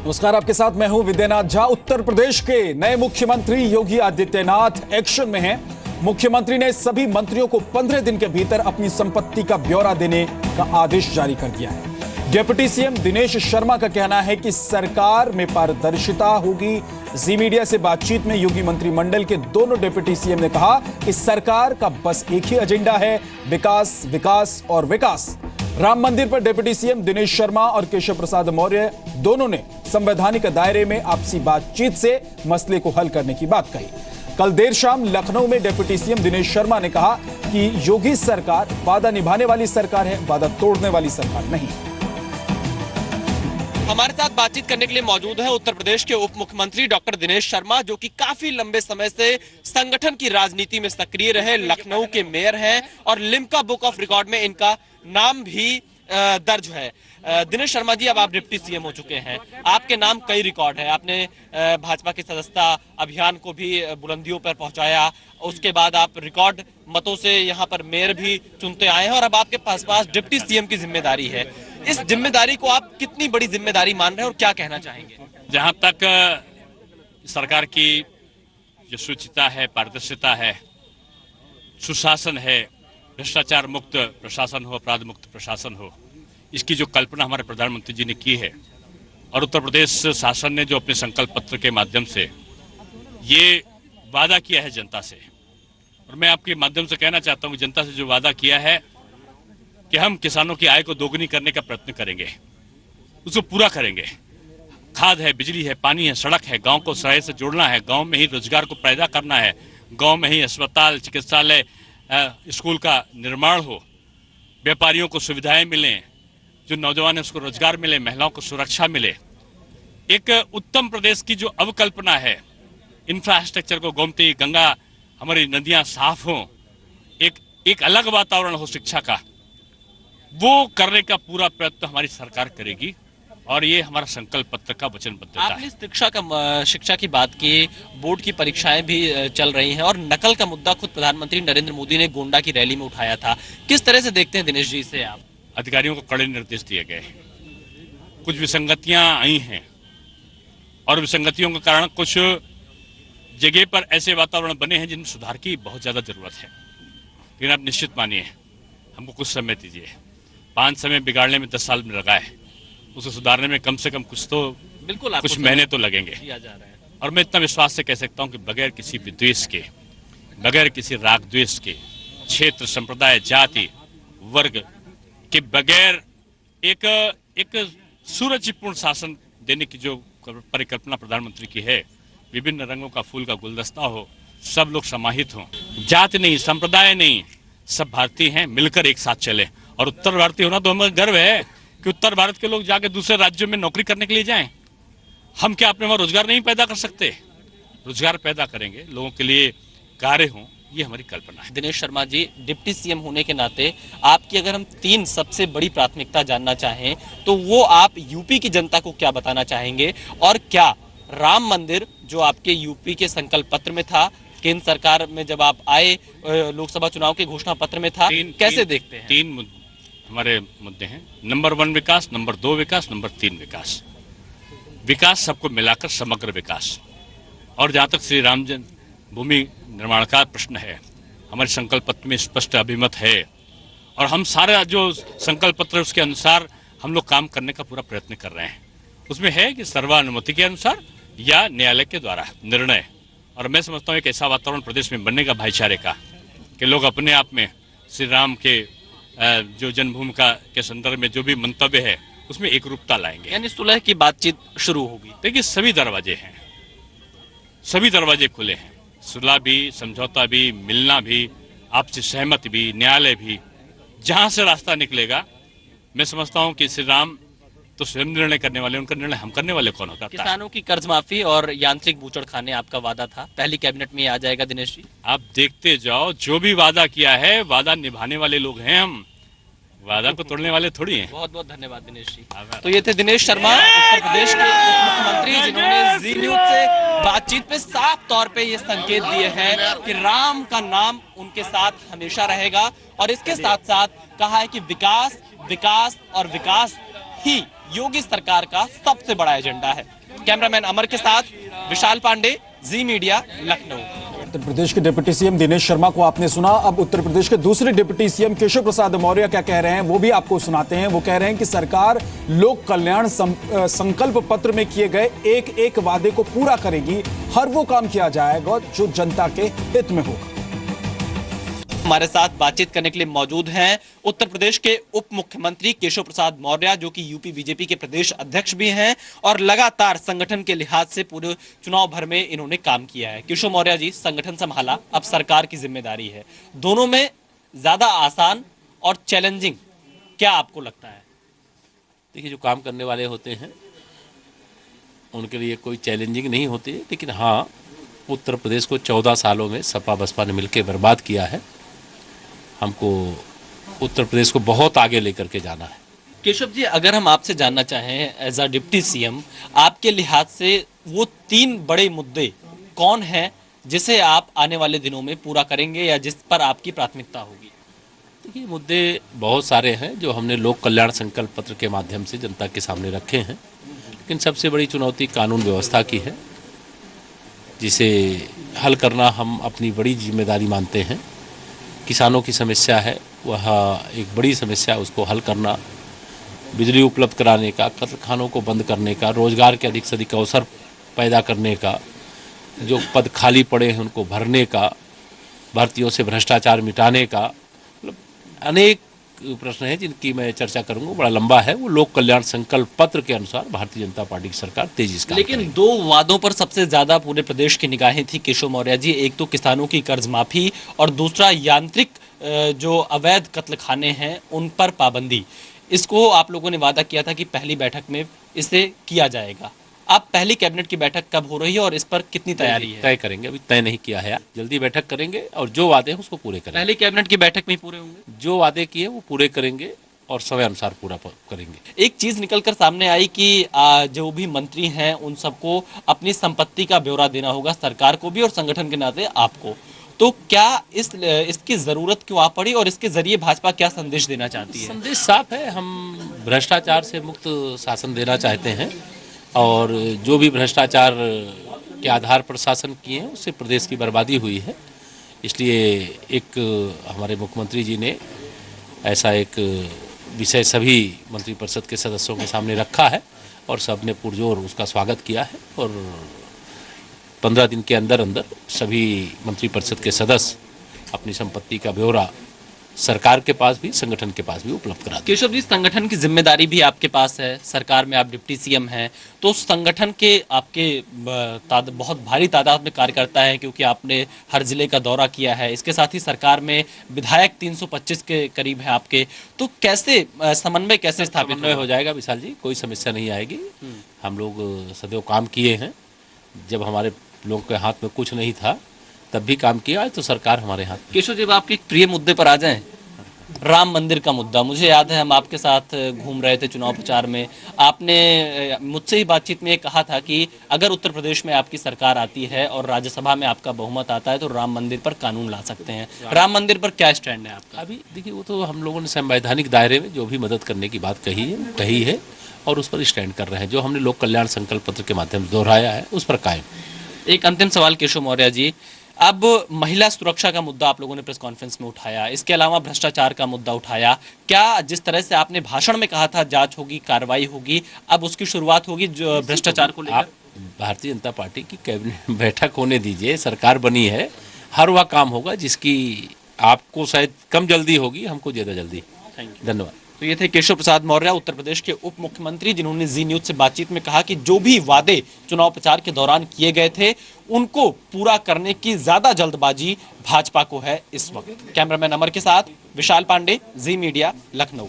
नमस्कार, आपके साथ मैं हूं विद्यानाथ झा। उत्तर प्रदेश के नए मुख्यमंत्री योगी आदित्यनाथ एक्शन में हैं। मुख्यमंत्री ने सभी मंत्रियों को 15 दिन के भीतर अपनी संपत्ति का ब्यौरा देने का आदेश जारी कर दिया है। डिप्टी सीएम दिनेश शर्मा का कहना है कि सरकार में पारदर्शिता होगी। जी मीडिया से बातचीत में योगी मंत्रिमंडल के दोनों डिप्टी सीएम ने कहा कि सरकार का बस एक ही एजेंडा है, विकास, विकास और विकास। राम मंदिर पर डिप्टी सीएम दिनेश शर्मा और केशव प्रसाद मौर्य दोनों ने संवैधानिक दायरे में आपसी बातचीत से मसले को हल करने की बात कही। कल देर शाम लखनऊ में डिप्टी सीएम दिनेश शर्मा ने कहा कि योगी सरकार वादा निभाने वाली सरकार है, वादा तोड़ने वाली सरकार नहीं। हमारे साथ बातचीत करने के लिए मौजूद है उत्तर प्रदेश के उप मुख्यमंत्री डॉक्टर दिनेश शर्मा, जो कि काफी लंबे समय से संगठन की राजनीति में सक्रिय रहे, लखनऊ के मेयर हैं और लिम्का बुक ऑफ रिकॉर्ड में इनका नाम भी दर्ज है। दिनेश शर्मा जी, अब आप डिप्टी सीएम हो चुके हैं, आपके नाम कई रिकॉर्ड है। आपने भाजपा की सदस्यता अभियान को भी बुलंदियों पर पहुंचाया, उसके बाद आप रिकॉर्ड मतों से यहाँ पर मेयर भी चुनते आए हैं और अब आपके पास डिप्टी सीएम की जिम्मेदारी है। इस जिम्मेदारी को आप कितनी बड़ी जिम्मेदारी मान रहे हैं और क्या कहना चाहेंगे? जहां तक सरकार की जो शुचिता है, पारदर्शिता है, सुशासन है, भ्रष्टाचार मुक्त प्रशासन हो, अपराध मुक्त प्रशासन हो, इसकी जो कल्पना हमारे प्रधानमंत्री जी ने की है और उत्तर प्रदेश शासन ने जो अपने संकल्प पत्र के माध्यम से ये वादा किया है जनता से, और मैं आपके माध्यम से कहना चाहता हूँ जनता से जो वादा किया है कि हम किसानों की आय को दोगुनी करने का प्रयत्न करेंगे, उसको पूरा करेंगे। खाद है, बिजली है, पानी है, सड़क है, गांव को शहर से जोड़ना है, गांव में ही रोजगार को पैदा करना है, गांव में ही अस्पताल, चिकित्सालय, स्कूल का निर्माण हो, व्यापारियों को सुविधाएं मिलें, जो नौजवान है उसको रोजगार मिले, महिलाओं को सुरक्षा मिले। एक उत्तम प्रदेश की जो अवकल्पना है, इंफ्रास्ट्रक्चर को, गोमती गंगा, हमारी नदियां साफ हों, एक अलग वातावरण हो शिक्षा का, वो करने का पूरा प्रयत्न हमारी सरकार करेगी और ये हमारा संकल्प पत्र का वचनबद्धता है। आपने शिक्षा की बात की, बोर्ड की परीक्षाएं भी चल रही हैं और नकल का मुद्दा खुद प्रधानमंत्री नरेंद्र मोदी ने गोंडा की रैली में उठाया था। किस तरह से देखते हैं दिनेश जी इसे आप? अधिकारियों को कड़े निर्देश दिए गए, कुछ विसंगतियां आई हैं और विसंगतियों के कारण कुछ जगह पर ऐसे वातावरण बने हैं जिनमें सुधार की बहुत ज्यादा जरूरत है। लेकिन आप निश्चित मानिए, हमको कुछ समय दीजिए। 5 समय बिगाड़ने में 10 साल में लगा है, उसे सुधारने में कम से कम कुछ महीने तो लगेंगे। और मैं इतना विश्वास से कह सकता हूं कि बगैर किसी विद्वेष के, बगैर किसी राग द्वेष के, क्षेत्र, संप्रदाय, जाति, वर्ग के बगैर एक सुरुचिपूर्ण शासन देने की जो परिकल्पना प्रधानमंत्री की है, विभिन्न रंगों का फूल का गुलदस्ता हो, सब लोग समाहित हों, जाति नहीं, संप्रदाय नहीं, सब भारतीय हैं, मिलकर एक साथ चले। और उत्तर भारतीय होना तो हमें गर्व है कि उत्तर भारत के लोग जाके दूसरे राज्यों में नौकरी करने के लिए जाएं। हम क्या अपने वहां रोजगार नहीं पैदा कर सकते? रोजगार पैदा करेंगे, लोगों के लिए कार्य हों, ये हमारी कल्पना है। दिनेश शर्मा जी, डिप्टी सीएम होने के नाते आपकी अगर हम 3 सबसे बड़ी प्राथमिकता जानना चाहें तो वो आप यूपी की जनता को क्या बताना चाहेंगे? और क्या राम मंदिर जो आपके यूपी के संकल्प पत्र में था, केंद्र सरकार में जब आप आए, लोकसभा चुनाव के घोषणा पत्र में था, कैसे देखते हैं? 3 हमारे मुद्दे हैं। नंबर 1 विकास, नंबर 2 विकास, नंबर 3 विकास। विकास सबको मिलाकर समग्र विकास। और जहां तक श्री राम जन्मभूमि निर्माण का प्रश्न है, हमारे संकल्प पत्र में स्पष्ट अभिमत है और हम सारा जो संकल्प पत्र है उसके अनुसार हम लोग काम करने का पूरा प्रयत्न कर रहे हैं। उसमें है कि सर्वानुमति के अनुसार या न्यायालय के द्वारा निर्णय। और मैं समझता हूँ एक ऐसा वातावरण प्रदेश में बनने का भाईचारे का कि लोग अपने आप में श्री राम के जो जन्मभूमि के संदर्भ में जो भी मंतव्य है उसमें एक रूपता लाएंगे। यानी सुलह की बातचीत शुरू होगी। देखिए, सभी दरवाजे हैं, सभी दरवाजे खुले हैं, सुलह भी, समझौता भी, मिलना भी, आपसी सहमति भी, न्यायालय भी, जहां से रास्ता निकलेगा। मैं समझता हूं कि श्री राम तो स्वयं निर्णय करने वाले, उनका निर्णय हम करने वाले कौन होता है? किसानों की कर्ज माफी और यांत्रिक बूचड़ खाने आपका वादा था, पहली कैबिनेट में आ जाएगा दिनेश जी? आप देखते जाओ, जो भी वादा किया है वादा निभाने वाले लोग हैं हम, वादा को तोड़ने वाले थोड़ी हैं। बहुत बहुत धन्यवाद दिनेश जी। तो ये थे दिनेश शर्मा, उत्तर प्रदेश के उप मुख्यमंत्री, जिन्होंने जी न्यूज से बातचीत में साफ तौर पे ये संकेत दिए हैं कि राम का नाम उनके साथ हमेशा रहेगा और इसके साथ साथ कहा है कि विकास, विकास और विकास ही योगी सरकार का सबसे बड़ा एजेंडा है। कैमरामैन अमर के साथ विशाल पांडे, जी मीडिया, लखनऊ। उत्तर प्रदेश के डिप्टी सीएम दिनेश शर्मा को आपने सुना। अब उत्तर प्रदेश के दूसरे डिप्टी सीएम केशव प्रसाद मौर्य क्या कह रहे हैं वो भी आपको सुनाते हैं। वो कह रहे हैं कि सरकार लोक कल्याण संकल्प पत्र में किए गए एक एक वादे को पूरा करेगी। हर वो काम किया जाएगा जो जनता के हित में होगा। हमारे साथ बातचीत करने के लिए मौजूद हैं उत्तर प्रदेश के उप मुख्यमंत्री केशव प्रसाद मौर्य, जो कि यूपी बीजेपी के प्रदेश अध्यक्ष भी हैं और लगातार संगठन के लिहाज से पूरे चुनाव भर में इन्होंने काम किया है। केशव मौर्य जी, संगठन संभाला, अब सरकार की जिम्मेदारी है। दोनों में ज्यादा आसान और चैलेंजिंग क्या आपको लगता है? देखिए, जो काम करने वाले होते हैं उनके लिए कोई चैलेंजिंग नहीं होती है, लेकिन हाँ, उत्तर प्रदेश को 14 सालों में सपा बसपा ने मिलकर बर्बाद किया है। हमको उत्तर प्रदेश को बहुत आगे लेकर के जाना है। केशव जी, अगर हम आपसे जानना चाहें एज अ डिप्टी सीएम, आपके लिहाज से वो 3 बड़े मुद्दे कौन हैं जिसे आप आने वाले दिनों में पूरा करेंगे या जिस पर आपकी प्राथमिकता होगी? देखिए, मुद्दे बहुत सारे हैं जो हमने लोक कल्याण संकल्प पत्र के माध्यम से जनता के सामने रखे हैं, लेकिन सबसे बड़ी चुनौती कानून व्यवस्था की है, जिसे हल करना हम अपनी बड़ी जिम्मेदारी मानते हैं। किसानों की समस्या है, वह एक बड़ी समस्या, उसको हल करना, बिजली उपलब्ध कराने का, कत्लखानों को बंद करने का, रोजगार के अधिक से अधिक अवसर पैदा करने का, जो पद खाली पड़े हैं उनको भरने का, भर्तियों से भ्रष्टाचार मिटाने का, मतलब अनेक प्रश्न हैं जिनकी मैं चर्चा करूंगा, बड़ा लंबा है। वो लोक कल्याण संकल्प पत्र के अनुसार भारतीय जनता पार्टी की सरकार तेजी से काम करेगी। लेकिन 2 वादों पर सबसे ज्यादा पूरे प्रदेश की निगाहें थी केशव मौर्य जी। एक तो किसानों की कर्ज माफी और दूसरा यांत्रिक जो अवैध कत्लखाने हैं उन पर पाबंदी। इसको आप लोगों ने वादा किया था कि पहली बैठक में इसे किया जाएगा। आप पहली कैबिनेट की बैठक कब हो रही है और इस पर कितनी तैयारी है? तय करेंगे, अभी तय नहीं किया है। जल्दी बैठक करेंगे और जो वादे हैं उसको पूरे करेंगे। पहली कैबिनेट की बैठक में ही पूरे होंगे? जो वादे किए वो पूरे करेंगे और समय अनुसार पूरा करेंगे। एक चीज निकलकर सामने आई कि जो भी मंत्री हैं उन सबको अपनी संपत्ति का ब्यौरा देना होगा, सरकार को भी और संगठन के नाते आपको। तो क्या इसकी जरूरत क्यों आ पड़ी और इसके जरिए भाजपा क्या संदेश देना चाहती है? संदेश साफ है, हम भ्रष्टाचार से मुक्त शासन देना चाहते हैं और जो भी भ्रष्टाचार के आधार पर शासन किए हैं उससे प्रदेश की बर्बादी हुई है। इसलिए एक हमारे मुख्यमंत्री जी ने ऐसा एक विषय सभी मंत्रिपरिषद के सदस्यों के सामने रखा है और सबने पुरजोर उसका स्वागत किया है और 15 दिन के अंदर अंदर सभी मंत्रिपरिषद के सदस्य अपनी संपत्ति का ब्यौरा सरकार के पास भी, संगठन के पास भी उपलब्ध करा दें। केशव जी, संगठन की जिम्मेदारी भी आपके पास है, सरकार में आप डिप्टी सीएम हैं, तो संगठन के आपके बहुत भारी तादाद में कार्यकर्ता है, क्योंकि आपने हर जिले का दौरा किया है। इसके साथ ही सरकार में विधायक 325 के करीब हैं आपके, तो कैसे समन्वय कैसे स्थापित हो जाएगा? विशाल जी, कोई समस्या नहीं आएगी। हम लोग सदैव काम किए हैं, जब हमारे लोगों के हाथ में कुछ नहीं था तब भी काम किया है, तो सरकार हमारे हाथ। केशव जी, आपके एक प्रिय मुद्दे पर आ जाएं, राम मंदिर का मुद्दा। मुझे याद है हम आपके साथ घूम रहे थे चुनाव प्रचार में, आपने मुझसे ही बातचीत में कहा था कि अगर उत्तर प्रदेश में आपकी सरकार आती है और राज्यसभा में आपका बहुमत आता है तो राम मंदिर पर कानून ला सकते हैं। राम मंदिर पर क्या स्टैंड है आपका? अभी देखिए, वो तो हम लोगों ने संवैधानिक दायरे में जो भी मदद करने की बात कही है और उस पर स्टैंड कर रहे हैं। जो हमने लोक कल्याण संकल्प पत्र के माध्यम से दोहराया है उस पर कायम। एक अंतिम सवाल केशव मौर्य जी, अब महिला सुरक्षा का मुद्दा आप लोगों ने प्रेस कॉन्फ्रेंस में उठाया, इसके अलावा भ्रष्टाचार का मुद्दा उठाया। क्या जिस तरह से आपने भाषण में कहा था जांच होगी, कार्रवाई होगी, अब उसकी शुरुआत होगी जो भ्रष्टाचार को लेकर? भारतीय जनता पार्टी की कैबिनेट बैठक होने दीजिए, सरकार बनी है, हर वह काम होगा जिसकी आपको शायद कम जल्दी होगी, हमको ज्यादा जल्दी। धन्यवाद। तो ये थे केशव प्रसाद मौर्य, उत्तर प्रदेश के उप मुख्यमंत्री, जिन्होंने जी न्यूज से बातचीत में कहा कि जो भी वादे चुनाव प्रचार के दौरान किए गए थे उनको पूरा करने की ज्यादा जल्दबाजी भाजपा को है इस वक्त। कैमरामैन अमर के साथ विशाल पांडे, जी मीडिया, लखनऊ।